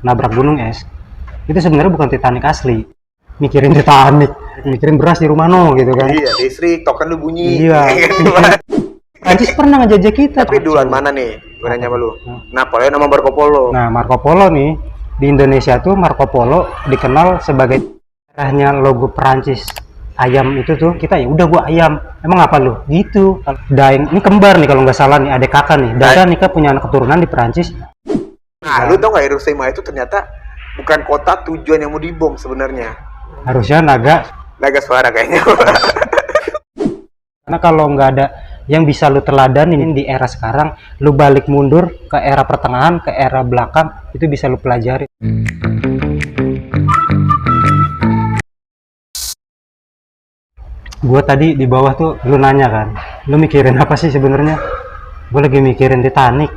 nabrak gunung es, itu sebenarnya bukan Titanic asli. Mikirin Titanic, mikirin beras di rumah no gitu kan. Iya, listrik, token lu bunyi. Iya. Prancis pernah ngejajah kita. Tapi duluan mana nih? Gue nanya sama lu. Napoleon sama Marco Polo. Nah, Marco Polo nih, di Indonesia tuh Marco Polo dikenal sebagai arahnya logo Prancis. Ayam itu tuh kita ya udah gua ayam. Emang apa lu? Gitu. Daeng ini kembar nih kalau nggak salah nih, adik kakak nih. Daeng nikah punya anak keturunan di Prancis. Nah, lu tau nggak Hiroshima itu ternyata bukan kota tujuan yang mau dibom sebenarnya. Harusnya Nagaswara kayaknya. Karena kalau nggak ada yang bisa lu teladanin di era sekarang, lu balik mundur ke era pertengahan, ke era belakang, itu bisa lu pelajari. Gue tadi di bawah tuh lu nanya kan, lu mikirin apa sih sebenarnya? Gue lagi mikirin Titanic.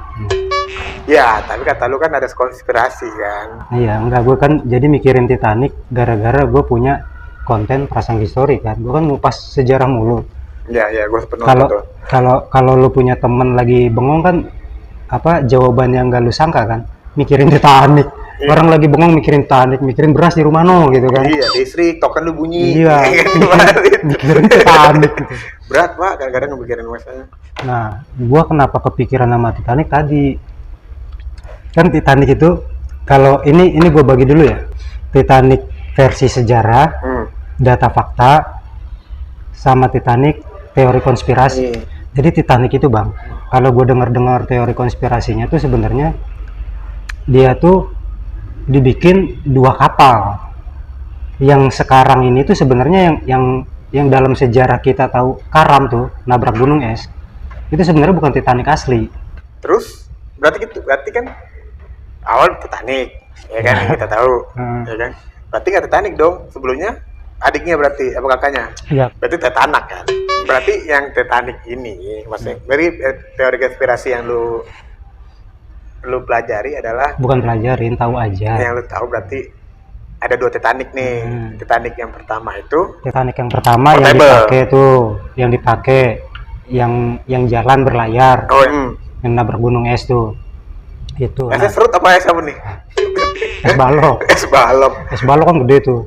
Ya, tapi kata lu kan ada konspirasi kan. Iya, enggak, gue kan jadi mikirin Titanic gara-gara gue punya konten prasangka histori kan. Gue kan ngupas sejarah mulu. Ya, gue sepenuhnya Kalau tuh. kalau lu punya temen lagi bengong kan, apa jawaban yang gak lu sangka kan? Mikirin Titanic. Iya. Orang lagi bengong mikirin Titanic, mikirin beras di rumah no gitu kan. Iya, listrik, token lu bunyi. Iya. Mikirin Titanic gitu. Berat, Pak, kadang-kadang mikirin masalah. Nah, gua kenapa kepikiran sama Titanic tadi? Kan Titanic itu kalau ini gua bagi dulu ya. Titanic versi sejarah, data fakta, sama Titanic teori konspirasi. Jadi Titanic itu bang, kalau gue dengar teori konspirasinya tuh sebenarnya dia tuh dibikin dua kapal. Yang sekarang ini tuh sebenarnya yang dalam sejarah kita tahu karam tuh nabrak gunung es, itu sebenarnya bukan Titanic asli. Terus berarti kan awal Titanic, ya kan yang kita tahu, ya kan. Berarti nggak Titanic dong sebelumnya. Adiknya berarti apa kakaknya? Iya. Berarti Titanic kan. Berarti yang Titanic ini maksudnya dari teori konspirasi yang lu pelajari adalah Bukan pelajarin, tahu aja. yang lu tahu berarti ada dua Titanic nih. Titanic yang pertama itu Titanic yang pertama yang dipakai yang jalan berlayar, yang nabrak gunung es tuh. Itu. Es serut apa es apa nih? Es balok. Es balok. Es balok kan gede tuh.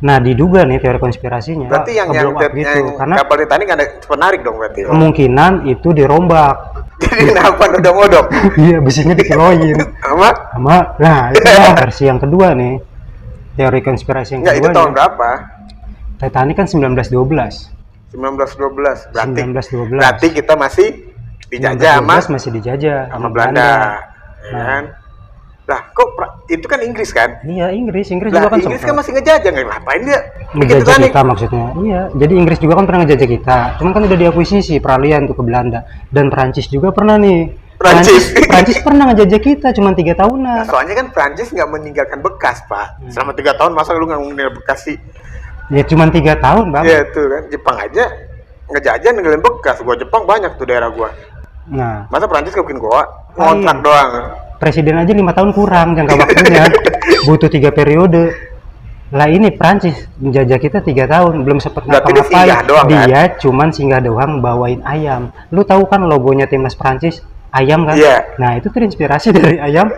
Nah, diduga nih teori konspirasinya. Berarti yang karena kapal Titanic ada penarik dong berarti. Kemungkinan itu dirombak. Jadi kenapa udah modok? Iya, besinya dikiloin. Sama. Nah, itu versi yang kedua nih. Teori konspirasi yang kedua. Itu tahun berapa? Titanic kan 1912. 1912. Berarti Berarti kita masih dijajah masih dijajah sama Belanda. Ya kan? Lah, kok itu kan Inggris kan? Iya, Inggris Lah, juga kan Inggris kan masih ngejajah, ngapain dia? Ngejajah kita maksudnya. Iya, jadi Inggris juga kan pernah ngejajah kita. Cuman kan udah diakuisisi peralihan tuh ke Belanda. Dan Prancis juga pernah nih. Prancis pernah ngejajah kita cuma 3 tahunan. Nah, soalnya kan Prancis nggak meninggalkan bekas, Pak. Selama 3 tahun masa lu nggak meninggalkan bekas sih? Ya cuma 3 tahun, Bang. Iya tuh kan, Jepang aja ngejajah ninggalin bekas. Gua Jepang banyak tuh daerah gua. Nah, masa Prancis gak bikin gua ngontrak doang? Presiden aja 5 tahun kurang jangka waktunya. Butuh 3 periode. Lah ini Prancis menjajah kita 3 tahun belum sempat ngapa-ngapain. Dia kan? Cuman singgah doang bawain ayam. Lu tahu kan logonya timnas Prancis ayam kan? Iya. Nah itu terinspirasi dari ayam.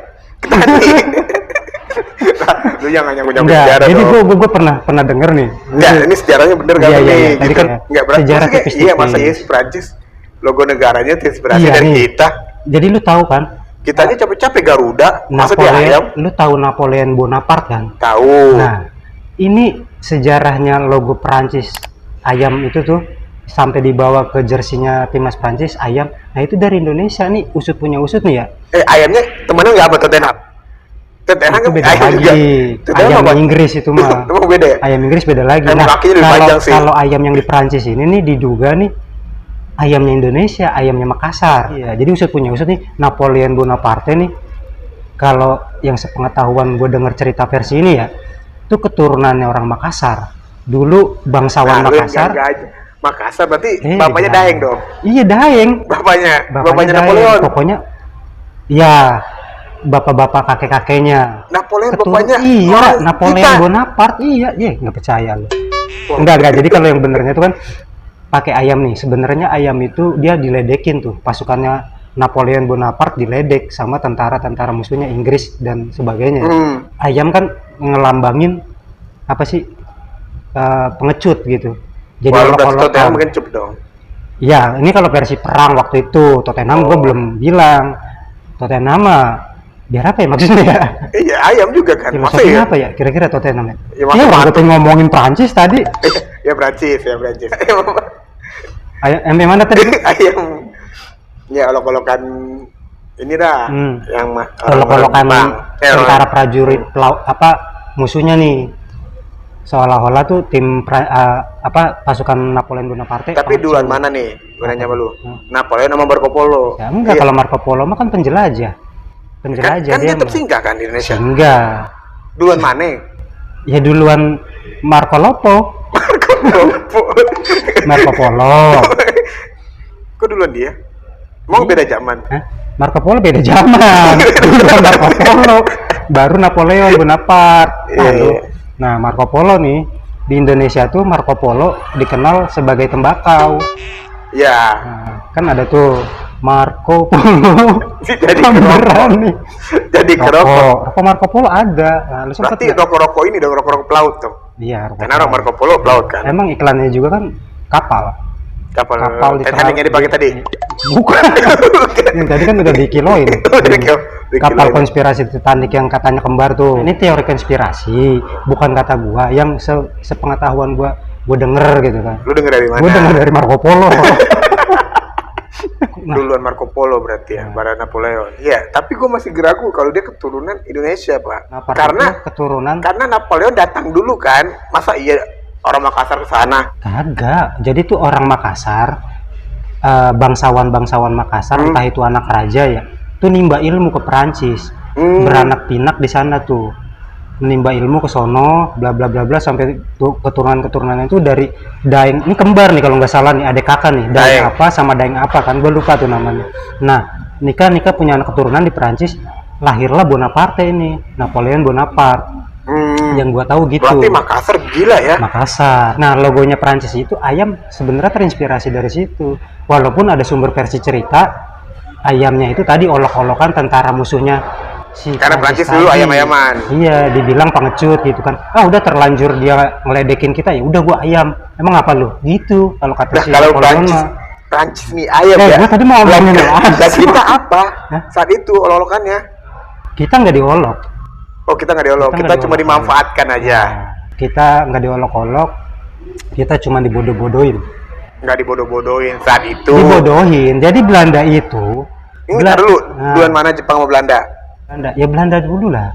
Lu yang hanya punya sejarah. Jadi gue pernah denger nih. Enggak, ini sejarahnya bener kan? Iya. Tadi kan nggak berarti sejarah iya masa iya si Prancis logo negaranya terinspirasi dari kita. Jadi lu tahu kan? Kita aja capek-capek Garuda, masa dia ayam? Lu tahu Napoleon Bonaparte kan? Tahu. Nah, ini sejarahnya logo Prancis ayam itu tuh sampai dibawa ke jersinya timnas Prancis ayam. Nah itu dari Indonesia nih, usut punya usut nih ya. Ayamnya temennya nggak apa Tottenham? Tottenham itu beda lagi. Ayam Inggris itu mah. Itu beda ya? Ayam Inggris beda lagi. Nah, kalau ayam yang di Prancis ini nih diduga nih ayamnya Indonesia, ayamnya Makassar. Iya, jadi usut punya usut nih Napoleon Bonaparte nih. Kalau yang sepengetahuan gue dengar cerita versi ini ya, itu keturunannya orang Makassar. Dulu bangsawan Makassar. Makassar berarti bapaknya Daeng dong. Iya, Daeng. Bapaknya Napoleon. Pokoknya ya bapak-bapak kakek-kakeknya. Napoleon bapaknya. Iya, Napoleon Bonaparte. Iya, nggak percaya lu. Enggak. Jadi kalau yang benernya itu kan pakai ayam nih. Sebenarnya ayam itu dia diledekin tuh pasukannya Napoleon Bonaparte diledek sama tentara-tentara musuhnya Inggris dan sebagainya. Ayam kan ngelambangin apa sih, pengecut gitu. Jadi Tottenham mungkin cup dong. Ya, ini kalau versi perang waktu itu Tottenham gue belum bilang. Tottenham mah biar apa ya maksudnya ya? Iya, ayam juga kan. Filosofinya apa ya? Kira-kira Tottenham ya? Iya, waktu ngomongin Prancis tadi. Ya Prancis. Ayam mana tadi? Ayam. Ya olok-olokan ini dah. Yang olok-olokan tentara prajurit musuhnya nih. Seolah-olah tuh tim pasukan Napoleon Bonaparte. Tapi duluan mana nih? Gue nanya sama lu. Napoleon sama Marco Polo. Ya enggak, kalau Marco Polo mah kan penjelajah. Kan dia tetap singgah kan di Indonesia. Singgah. Duluan mana? Ya duluan Marco Polo. Kok duluan dia? Mau beda zaman? Marco Polo beda zaman. Duluan Marco Polo, baru Napoleon Bonaparte. Nah, Marco Polo nih di Indonesia tuh Marco Polo dikenal sebagai tembakau. Ya. Nah, kan ada tuh Marco Polo. Jadi beneran nih. Jadi rokok Marco Polo ada. Nah, berarti rokok ini dong, rokok pelaut dong. Iya, karena Marco Polo pelaut kan. Emang iklannya juga kan kapal Titanic yang dipakai tadi. Bukan. Yang tadi kan udah dikiloin. Kapal konspirasi Titanic yang katanya kembar tuh. Ini teori konspirasi, bukan kata gua. Yang sepengetahuan gua denger gitu kan. Lu denger dari mana? Gua denger dari Marco Polo. Duluan Marco Polo berarti ya, baru Napoleon. Iya, tapi gua masih geragu kalau dia keturunan Indonesia, Pak. Karena Napoleon datang dulu kan. Masa iya orang Makassar ke sana? Kagak. Jadi tuh orang Makassar, bangsawan Makassar, entah itu anak raja ya, tuh nimba ilmu ke Perancis, beranak pinak di sana tuh, menimba ilmu ke sono, bla bla bla bla, sampai tuh keturunan itu dari Daeng, ini kembar nih kalau nggak salah nih, adik kakak nih, Daeng apa sama Daeng apa kan, gue lupa tuh namanya. Nah, nikah punya anak keturunan di Perancis, lahirlah Bonaparte ini, Napoleon Bonaparte. Yang gua tahu gitu. Berarti Makassar gila ya. Makassar. Nah, logonya Prancis itu ayam sebenarnya terinspirasi dari situ. Walaupun ada sumber versi cerita ayamnya itu tadi olok-olokan tentara musuhnya si karena Prancis dulu ayam-ayaman. Iya, dibilang pengecut gitu kan. Udah terlanjur dia ngeledekin kita, ya udah gua ayam. Emang apa lu? Gitu kalau kata si kalau Prancis nih ayam ya. Gua tadi mau ngomongin kita apa? Saat itu olok-olokannya. Kita nggak diolok. Oh, kita nggak diolok, kita cuma dimanfaatkan aja. Kita nggak diolok-olok, kita cuma dibodoh-bodohin. Nggak dibodoh-bodohin saat itu. Dibodohin. Jadi Belanda itu. Duluan mana Jepang sama Belanda? Ya Belanda dulu lah.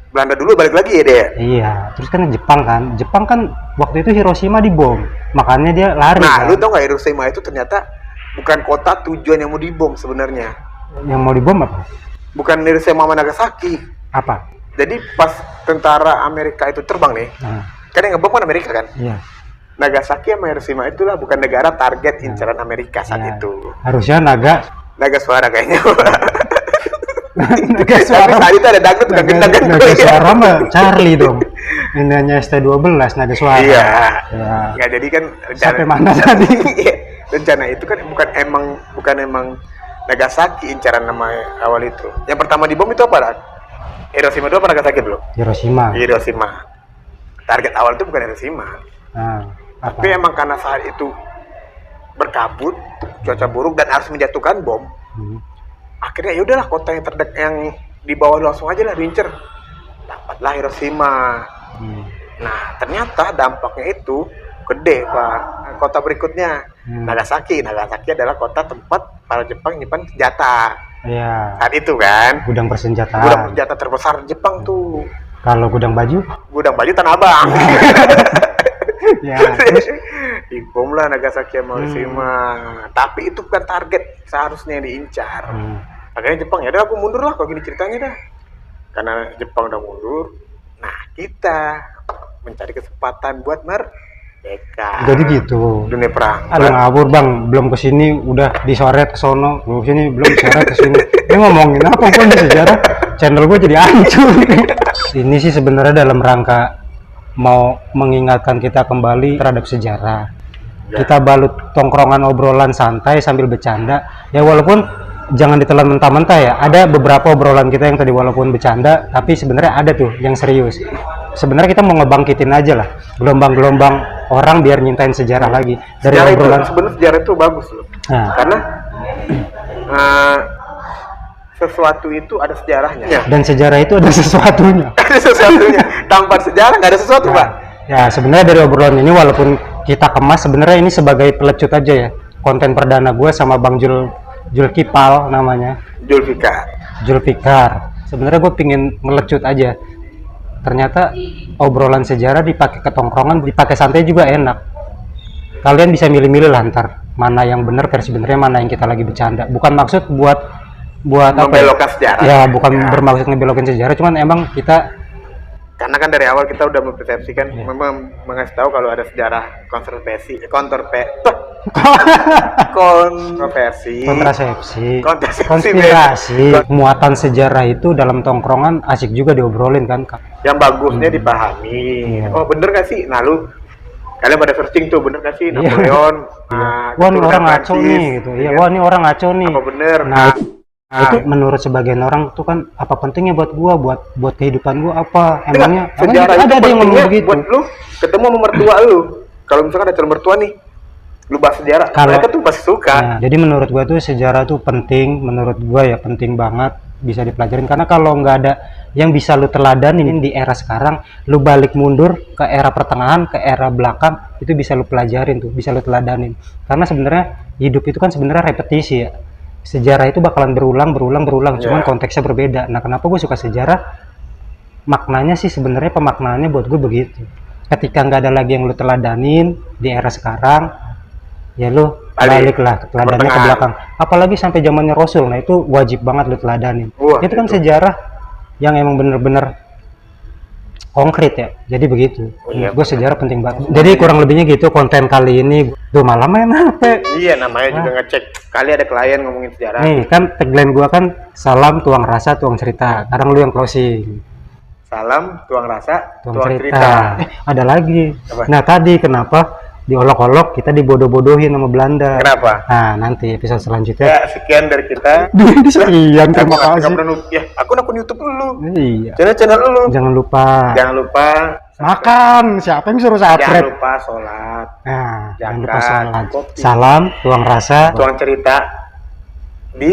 Belanda dulu balik lagi ya dia. Iya. Terus kan Jepang kan waktu itu Hiroshima dibom, makanya dia lari. Nah, lu tau nggak Hiroshima itu ternyata bukan kota tujuan yang mau dibom sebenarnya. Yang mau dibom apa? Bukan Hiroshima sama Nagasaki. Apa? Jadi pas tentara Amerika itu terbang nih, kan yang ngebom kan Amerika kan? Iya. Nagasaki sama Hiroshima itulah bukan negara target incaran Amerika saat itu. Harusnya Nagaswara kayaknya. Nagaswara. Tapi saat itu ada dangdut kan gendang kan? Nagaswara mah Charlie dong. Ini ST12 Nagaswara. Iya. Ya jadi kan sampai mana tadi? Rencana itu kan bukan emang Nagasaki incaran nama awal itu. Yang pertama dibom itu apa, Rak? Hiroshima dulu apa Nagasaki dulu? Hiroshima. Target awal itu bukan Hiroshima. Tapi emang karena saat itu berkabut, cuaca buruk dan harus menjatuhkan bom. Akhirnya ya udahlah kota yang terdekat yang di bawah langsung aja lah diincer. Dapatlah Hiroshima. Nah, ternyata dampaknya itu gede, Pak. Kota berikutnya Nagasaki adalah kota tempat para Jepang nyimpan senjata. Iya. Saat itu kan. Gudang persenjataan. Gudang senjata terbesar Jepang tuh. Kalau gudang baju? Gudang baju Tanah Abang. Ya. Dibom lah Nagasaki sama Hiroshima. Tapi itu bukan target seharusnya yang diincar. Akhirnya Jepang ya udah aku mundur lah kalau gini ceritanya dah. Karena Jepang udah mundur. Nah, kita mencari kesempatan buat merdeka. Jadi gitu. Dunia perang. Ada ngabur bang, belum kesini udah disoret ke sono, belum kesini belum disoret ke sini. Ini ngomongin apa pun di sejarah, channel gue jadi hancur. Ini sih sebenarnya dalam rangka mau mengingatkan kita kembali terhadap sejarah. Kita balut tongkrongan obrolan santai sambil bercanda. Ya walaupun jangan ditelan mentah-mentah ya. Ada beberapa obrolan kita yang tadi walaupun bercanda, tapi sebenarnya ada tuh yang serius. Sebenarnya kita mau ngebangkitin aja lah gelombang-gelombang orang biar nyintain sejarah lagi dari sejarah obrolan. Itu, sebenarnya sejarah itu bagus loh. Nah. Karena sesuatu itu ada sejarahnya. Dan sejarah itu ada sesuatunya. Ada sesuatunya. Tanpa sejarah nggak ada sesuatu, Pak. Ya, sebenarnya dari obrolan ini walaupun kita kemas, sebenarnya ini sebagai pelecut aja ya. Konten perdana gue sama Bang Julkipal namanya. Julfikar. Sebenarnya gue pingin melecut aja. Ternyata obrolan sejarah dipakai ke tongkrongan, dipakai santai juga enak. Kalian bisa milih-milih lah ntar mana yang benar, versi benernya, mana yang kita lagi bercanda. Bukan maksud buat membelokkan sejarah. Ya, bukan bermaksud ngebelokin sejarah, cuman emang kita karena kan dari awal kita udah mempersepsikan, memang mengasih tahu kalau ada sejarah kontroversi, konspirasi, muatan sejarah itu dalam tongkrongan asik juga diobrolin kan. Yang bagusnya dipahami. Oh bener gak sih? Nah lu kalian pada searching tuh, bener gak sih Napoleon? Wah ini orang ngaco nih gitu. Iya, wah ini orang ngaco nih. Apa bener? Itu menurut sebagian orang tuh kan apa pentingnya buat gua, buat kehidupan gua apa? Emangnya sejarah ada yang ngomong begitu. Buat lu ketemu sama mertua lu. Kalau misalkan ada calon mertua nih, lu bahas sejarah, mereka tuh pasti suka. Nah, jadi menurut gua tuh sejarah tuh penting, menurut gua ya penting banget bisa dipelajarin, karena kalau nggak ada yang bisa lu teladanin di era sekarang, lu balik mundur ke era pertengahan, ke era belakang, itu bisa lu pelajarin tuh, bisa lu teladanin. Karena sebenarnya hidup itu kan sebenarnya repetisi ya. Sejarah itu bakalan berulang, cuman konteksnya berbeda. Nah, kenapa gue suka sejarah? Maknanya sih sebenarnya pemaknaannya buat gue begitu. Ketika nggak ada lagi yang lu teladanin di era sekarang, ya lu baliklah teladannya ke belakang. Apalagi sampai zamannya Rasul, nah itu wajib banget lu teladanin. Itu kan sejarah yang emang bener-bener konkret ya, jadi begitu. Gue sejarah penting banget. Jadi kurang lebihnya gitu konten kali ini. Tuh malam main HP. Iya, namanya juga ngecek. Kali ada klien ngomongin sejarah. Nih kan tagline gue kan salam tuang rasa tuang cerita. Sekarang lu yang closing. Salam tuang rasa tuang cerita. Ada lagi. Apa? Nah tadi kenapa diolok-olok kita dibodoh-bodohin sama Belanda? Kenapa? Nah nanti episode selanjutnya. Ya sekian dari kita. Sekian, terima kasih. Ya akun YouTube lu. Iya. Channel lu. Jangan lupa makan. Siapa yang suruh subscribe? Jangan lupa sholat. Nah, jangan lupa sholat. Kopi. Salam tuang rasa tuang cerita di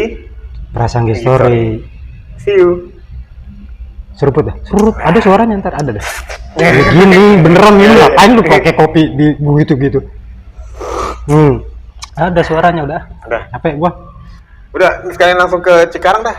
Prasanggi Story. See you. Seruput dah. Seruput. Ada suaranya ntar ada deh. Gini beneran ini ngapain lu pakai kopi di gitu. Ada suaranya udah. Capek gua. Udah, sekalian langsung ke Cikarang dah.